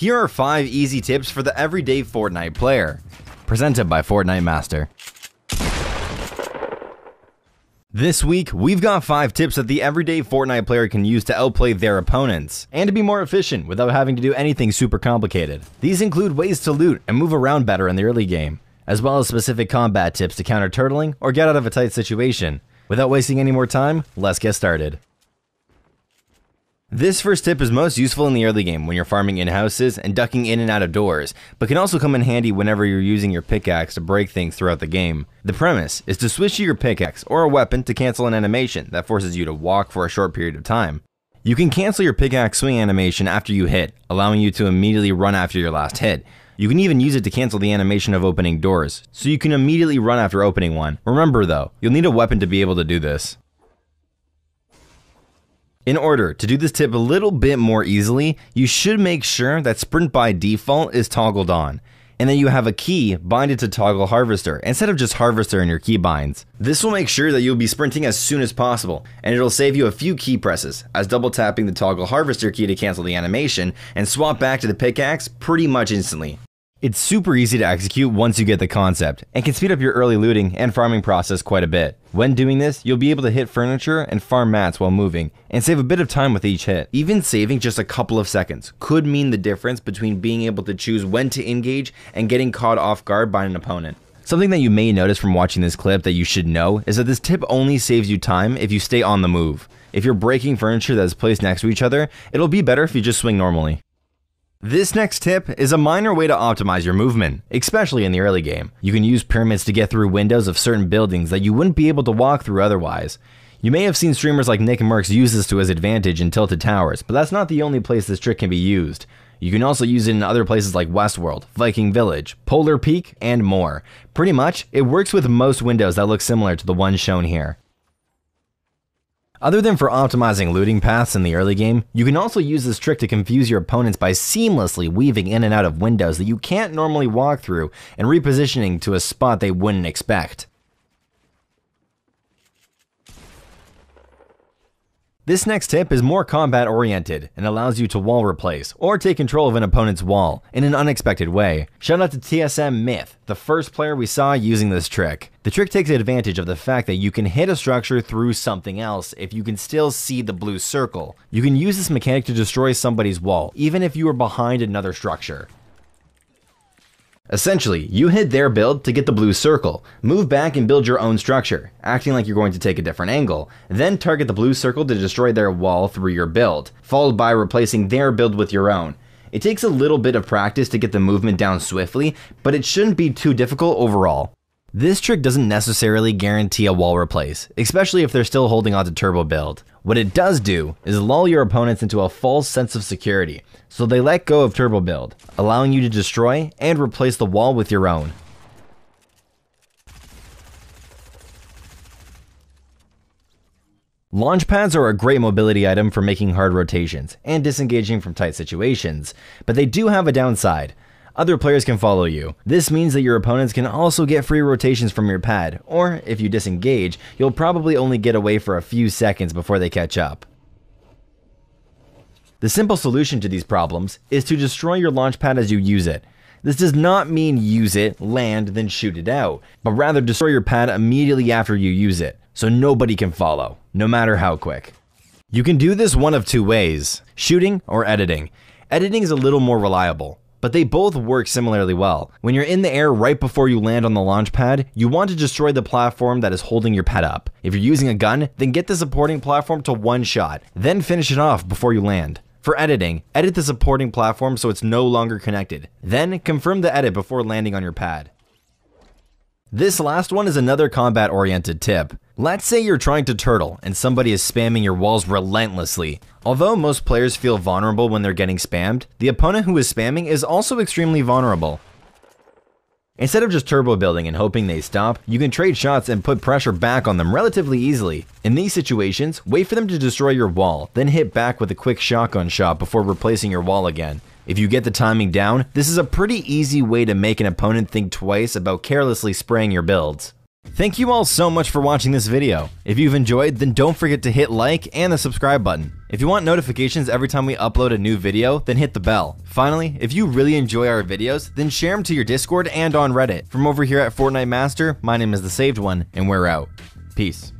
Here are 5 easy tips for the everyday Fortnite player. Presented by Fortnite Master. This week, we've got 5 tips that the everyday Fortnite player can use to outplay their opponents, and to be more efficient without having to do anything super complicated. These include ways to loot and move around better in the early game, as well as specific combat tips to counter turtling or get out of a tight situation. Without wasting any more time, let's get started. This first tip is most useful in the early game when you're farming in houses and ducking in and out of doors, but can also come in handy whenever you're using your pickaxe to break things throughout the game. The premise is to switch to your pickaxe or a weapon to cancel an animation that forces you to walk for a short period of time. You can cancel your pickaxe swing animation after you hit, allowing you to immediately run after your last hit. You can even use it to cancel the animation of opening doors, so you can immediately run after opening one. Remember though, you'll need a weapon to be able to do this. In order to do this tip a little bit more easily, you should make sure that sprint by default is toggled on, and then you have a key binded to toggle harvester instead of just harvester in your keybinds. This will make sure that you'll be sprinting as soon as possible, and it'll save you a few key presses, as double tapping the toggle harvester key to cancel the animation and swap back to the pickaxe pretty much instantly. It's super easy to execute once you get the concept, and can speed up your early looting and farming process quite a bit. When doing this, you'll be able to hit furniture and farm mats while moving, and save a bit of time with each hit. Even saving just a couple of seconds could mean the difference between being able to choose when to engage and getting caught off guard by an opponent. Something that you may notice from watching this clip that you should know is that this tip only saves you time if you stay on the move. If you're breaking furniture that is placed next to each other, it'll be better if you just swing normally. This next tip is a minor way to optimize your movement, especially in the early game. You can use pyramids to get through windows of certain buildings that you wouldn't be able to walk through otherwise. You may have seen streamers like Nick Mercs use this to his advantage in Tilted Towers, but that's not the only place this trick can be used. You can also use it in other places like Westworld, Viking Village, Polar Peak, and more. Pretty much, it works with most windows that look similar to the one shown here. Other than for optimizing looting paths in the early game, you can also use this trick to confuse your opponents by seamlessly weaving in and out of windows that you can't normally walk through and repositioning to a spot they wouldn't expect. This next tip is more combat oriented and allows you to wall replace or take control of an opponent's wall in an unexpected way. Shout out to TSM Myth, the first player we saw using this trick. The trick takes advantage of the fact that you can hit a structure through something else if you can still see the blue circle. You can use this mechanic to destroy somebody's wall, even if you are behind another structure. Essentially, you hit their build to get the blue circle, move back and build your own structure, acting like you're going to take a different angle, then target the blue circle to destroy their wall through your build, followed by replacing their build with your own. It takes a little bit of practice to get the movement down swiftly, but it shouldn't be too difficult overall. This trick doesn't necessarily guarantee a wall replace, especially if they're still holding on to turbo build. What it does do is lull your opponents into a false sense of security, so they let go of turbo build, allowing you to destroy and replace the wall with your own. Launch pads are a great mobility item for making hard rotations and disengaging from tight situations, but they do have a downside. Other players can follow you. This means that your opponents can also get free rotations from your pad, or if you disengage, you'll probably only get away for a few seconds before they catch up. The simple solution to these problems is to destroy your launch pad as you use it. This does not mean use it, land, then shoot it out, but rather destroy your pad immediately after you use it, so nobody can follow, no matter how quick. You can do this one of 2 ways, shooting or editing. Editing is a little more reliable, but they both work similarly well. When you're in the air right before you land on the launch pad, you want to destroy the platform that is holding your pad up. If you're using a gun, then get the supporting platform to one shot, then finish it off before you land. For editing, edit the supporting platform so it's no longer connected. Then confirm the edit before landing on your pad. This last one is another combat-oriented tip. Let's say you're trying to turtle and somebody is spamming your walls relentlessly. Although most players feel vulnerable when they're getting spammed, the opponent who is spamming is also extremely vulnerable. Instead of just turbo building and hoping they stop, you can trade shots and put pressure back on them relatively easily. In these situations, wait for them to destroy your wall, then hit back with a quick shotgun shot before replacing your wall again. If you get the timing down, this is a pretty easy way to make an opponent think twice about carelessly spraying your builds. Thank you all so much for watching this video. If you've enjoyed, then don't forget to hit like and the subscribe button. If you want notifications every time we upload a new video, then hit the bell. Finally, if you really enjoy our videos, then share them to your Discord and on Reddit. From over here at Fortnite Master, my name is The Saved One, and we're out. Peace.